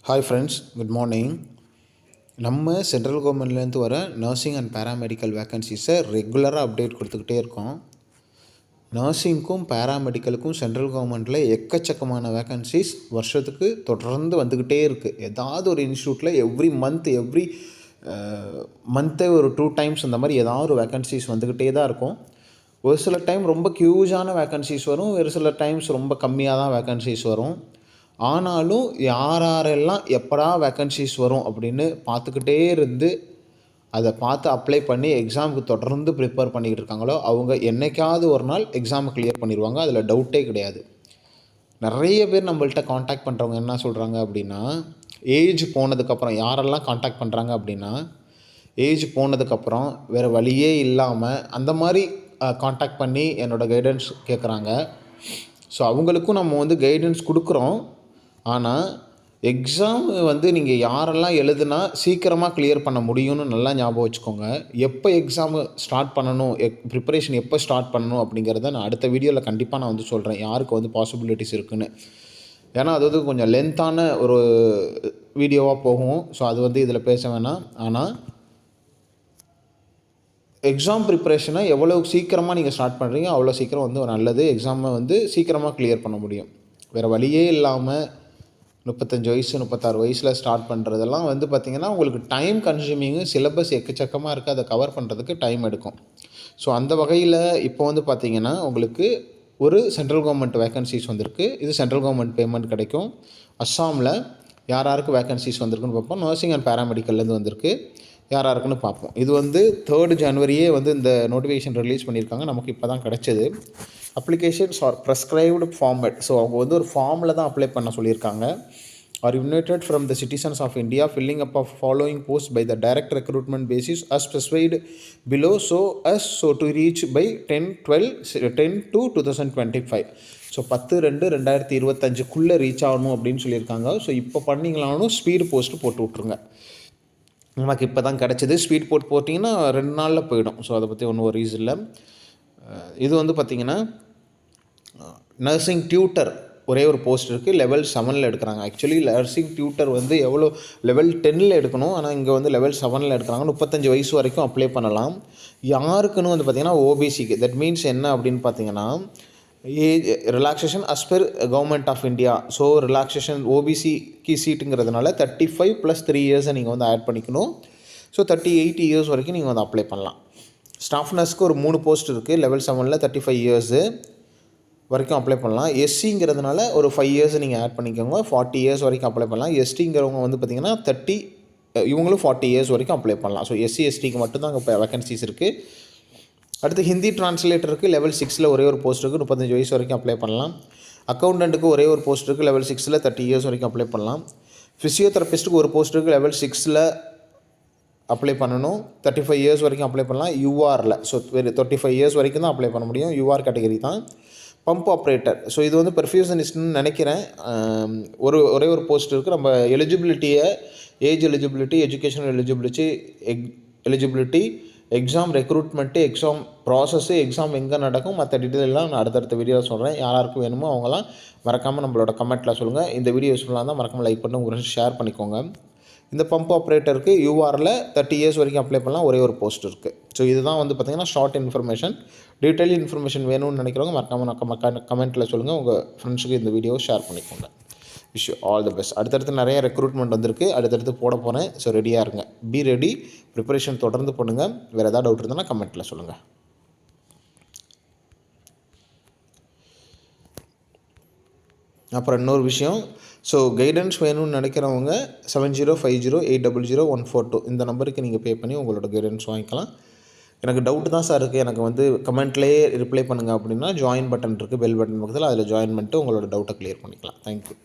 Hi friends, good morning. நம்ம central கவர்மெண்ட்லேருந்து வர நர்சிங் அண்ட் பேராமெடிக்கல் வேக்கன்சிஸை ரெகுலராக அப்டேட் கொடுத்துக்கிட்டே இருக்கோம். நர்சிங்க்கும் பேராமெடிக்கலுக்கும் சென்ட்ரல் கவர்மெண்ட்டில் எக்கச்சக்கமான வேக்கன்சிஸ் வருஷத்துக்கு தொடர்ந்து வந்துக்கிட்டே இருக்குது. ஏதாவது ஒரு இன்ஸ்டியூட்டில் எவ்ரி மந்த்தே ஒரு 2 டைம்ஸ் இந்த மாதிரி ஏதாவது ஒரு வேக்கன்சிஸ் வந்துக்கிட்டே தான் இருக்கும். ஒரு சில டைம் ரொம்ப ஹியூஜான வேக்கன்சிஸ் வரும், ஒரு சில டைம்ஸ் ரொம்ப கம்மியாக தான் வேக்கன்சிஸ் வரும். ஆனாலும் யாரெல்லாம் எப்படா வேக்கன்சிஸ் வரும் அப்படின்னு பார்த்துக்கிட்டே இருந்து அதை பார்த்து அப்ளை பண்ணி எக்ஸாமுக்கு தொடர்ந்து ப்ரிப்பேர் பண்ணிக்கிட்டு இருக்காங்களோ அவங்க என்றைக்காவது ஒரு நாள் எக்ஸாமை கிளியர் பண்ணிடுவாங்க. அதில் டவுட்டே கிடையாது. நிறைய பேர் நம்மள்கிட்ட காண்டாக்ட் பண்ணுறவங்க என்ன சொல்கிறாங்க அப்படின்னா, ஏஜ் போனதுக்கப்புறம் யாரெல்லாம் காண்டாக்ட் பண்ணுறாங்க அப்படின்னா, ஏஜ் போனதுக்கப்புறம் வேறு வழியே இல்லாமல் அந்த மாதிரி காண்டாக்ட் பண்ணி என்னோடய கைடன்ஸ் கேட்குறாங்க. ஸோ அவங்களுக்கும் நம்ம கைடன்ஸ் கொடுக்குறோம். ஆனால் எக்ஸாம் நீங்கள் யாரெல்லாம் எழுதுனா சீக்கிரமாக கிளியர் பண்ண முடியும்னு நல்லா ஞாபகம் வச்சுக்கோங்க. எப்போ எக்ஸாமு ஸ்டார்ட் பண்ணணும், ப்ரிப்பரேஷன் எப்போ ஸ்டார்ட் பண்ணணும் அப்படிங்கிறத நான் அடுத்த வீடியோவில் கண்டிப்பாக நான் சொல்கிறேன், யாருக்கு பாசிபிலிட்டிஸ் இருக்குதுன்னு. ஏன்னா அது கொஞ்சம் லென்த்தான ஒரு வீடியோவாக போகும். ஸோ அது இதில் பேச வேணாம். ஆனால் எக்ஸாம் ப்ரிப்பரேஷனை எவ்வளோ சீக்கிரமாக நீங்கள் ஸ்டார்ட் பண்ணுறீங்க அவ்வளோ சீக்கிரம் ஒரு நல்லது. எக்ஸாமை சீக்கிரமாக கிளியர் பண்ண முடியும். வேறு வழியே இல்லாமல் 35 வயசு 36 வயசில் ஸ்டார்ட் பண்ணுறதெல்லாம் பார்த்திங்கன்னா உங்களுக்கு டைம் கன்சியூமிங்கு, சிலபஸ் எக்கச்சக்கமாக இருக்குது, அதை கவர் பண்ணுறதுக்கு டைம் எடுக்கும். ஸோ அந்த வகையில் இப்போ பார்த்திங்கன்னா உங்களுக்கு ஒரு சென்ட்ரல் கவர்மெண்ட் வேக்கன்சிஸ் வந்திருக்கு. இது சென்ட்ரல் கவர்மெண்ட் பேமெண்ட் கிடைக்கும். அஸ்ஸாமில் யாருக்கு வேக்கன்சிஸ் வந்திருக்குன்னு பார்ப்போம். நர்சிங் அண்ட் பேராமெடிக்கல்லேருந்து வந்திருக்கு. யாருக்குன்னு பார்ப்போம். இது 3 ஜனவரியே இந்த நோட்டிஃபிகேஷன் ரிலீஸ் பண்ணியிருக்காங்க. நமக்கு இப்போ தான் கிடச்சிது. Applications are prescribed format. So அவங்க ஒரு ஃபார்மில் தான் அப்ளை பண்ண சொல்லியிருக்காங்க. Are invited from the citizens of India filling up of following post by the direct recruitment basis as specified below so to reach by 10/12/2025. So 10/2/2025 reach ஆகணும் அப்படின்னு சொல்லியிருக்காங்க. So இப்போ பண்ணிங்களானும் ஸ்பீடு போஸ்ட்டு போட்டு விட்ருங்க. நமக்கு இப்போ தான் கிடச்சிது. ஸ்பீட் போட்டிங்கன்னா 2 நாளில் போயிடும். ஸோ அதை பற்றி ஒன்றும் வரிஸ் இல்லை. இது பார்த்திங்கன்னா நர்சிங் டியூட்டர் ஒரே ஒரு போஸ்ட் இருக்குது. லெவல் 7ல் எடுக்கிறாங்க. ஆக்சுவலி நர்சிங் டியூட்டர் எவ்வளோ லெவல் 10ல் எடுக்கணும். ஆனால் இங்கே லெவல் 7ல் எடுக்கிறாங்க. 35 வயசு வரைக்கும் அப்ளை பண்ணலாம். யாருக்குன்னு பார்த்திங்கன்னா ஓபிசிக்கு. தட் மீன்ஸ் என்ன அப்படின்னு பார்த்திங்கன்னா, age relaxation as per government of India. So relaxation ஓபிசிக்கு சீட்டுங்கிறதுனால 35 + 3 இயர்ஸை நீங்கள் ஆட் பண்ணிக்கணும். ஸோ 38 இயர்ஸ் வரைக்கும் நீங்கள் அப்ளை பண்ணலாம். ஸ்டாஃப் நர்ஸ்க்கு ஒரு 3 போஸ்ட் இருக்குது. லெவல் 7ல் 35 இயர்ஸு வரைக்கும் அப்ளை பண்ணலாம். எஸ்சிங்கிறதுனால ஒரு 5 இயர்ஸ் நீங்கள் ஆட் பண்ணிக்கோங்க. 40 இயர்ஸ் வரைக்கும் அப்ளை பண்ணலாம். எஸ்டிங்கிறவங்க பார்த்திங்கன்னா 30, இவங்களும் 40 இயர்ஸ் வரைக்கும் அப்ளை பண்ணலாம். ஸோ எஸ்சி எஸ்டிக்கு மட்டும்தான் அங்கே வேக்கன்சிஸ் இருக்குது. அடுத்து ஹிந்தி டிரான்ஸ்லேட்டருக்கு லெவல் 6ல் ஒரே ஒரு போஸ்ட் இருக்குது. 35 வயசு வரைக்கும் அப்ளை பண்ணலாம். அக்கௌண்டண்ட்டுக்கு ஒரே ஒரு போஸ்ட் இருக்குது. லெவல் 6ல் 30 இயர்ஸ் வரைக்கும் அப்ளை பண்ணலாம். ஃபிசியோதெரபிஸ்ட்டுக்கு ஒரு போஸ்ட் இருக்குது. லெவல் 6ல் அப்ளை பண்ணணும். 35 இயர்ஸ் வரைக்கும் அப்ளை பண்ணலாம். யூஆரில் ஸோ 35 இயர்ஸ் வரைக்கும் தான் அப்ளை பண்ண முடியும். யூஆர் கேட்டகரி தான். Pump operator. ஸோ இது பெர்ஃபியூஷனிஸ்ட்னு நினைக்கிறேன். ஒரே ஒரு போஸ்ட் இருக்குது. நம்ம எலிஜிபிலிட்டியை age eligibility, educational eligibility, exam recruitment, exam process, exam எங்கே நடக்கும், மற்ற டீட்டெயிலெலாம் நான் அடுத்தடுத்த வீடியோவில் சொல்கிறேன். யாருக்கு வேணுமோ அவங்களாம் மறக்காமல் நம்மளோட கமெண்ட்டில் சொல்லுங்கள். இந்த வீடியோ யூஸ்ஃபுல்லாக தான் மறக்காமல் லைக் பண்ணி உங்களுக்கு ஷேர் பண்ணிக்கோங்க. இந்த பம்ப் ஆப்ரேட்டருக்கு யூஆரில் 30 இயர்ஸ் வரைக்கும் அப்ளை பண்ணலாம். ஒரே ஒரு போஸ்ட் இருக்குது. ஸோ இதுதான் பார்த்திங்கன்னா ஷார்ட் இன்ஃபர்மேஷன். டீட்டெயில் இன்ஃபர்மேஷன் வேணும்னு நினைக்கிறவங்க மறக்காமல் கமெண்ட்டில் சொல்லுங்கள். உங்கள் ஃப்ரெண்ட்ஸுக்கு இந்த வீடியோ ஷேர் பண்ணிக்கோங்க. Wish you all the best. அடுத்தடுத்து நிறைய ரெக்ரூட்மெண்ட் வந்திருக்கு. அடுத்தடுத்து போட போகிறேன். ஸோ ரெடியாக இருங்க. Be ready. ப்ரிப்பரேஷன் தொடர்ந்து பண்ணுங்கள். வேறு ஏதாவது டவுட் இருந்ததுன்னா கமெண்ட்டில் சொல்லுங்கள். அப்புறம் இன்னொரு விஷயம், ஸோ கைடன்ஸ் வேணும்னு நினைக்கிறவங்க 7050800142 இந்த நம்பருக்கு நீங்கள் பே பண்ணி உங்களோட கைடன்ஸ் வாங்கிக்கலாம். எனக்கு டவுட்டு தான் சார் இருக்குது, எனக்கு கமெண்ட்லேயே ரிப்ளை பண்ணுங்கள் அப்படின்னா ஜாயின் பட்டன் இருக்குது, பெல் பட்டன் பக்கத்தில், அதில் ஜாயின் பண்ணிட்டு உங்களோட டவுட்டை கிளியர் பண்ணிக்கலாம். தேங்க்யூ.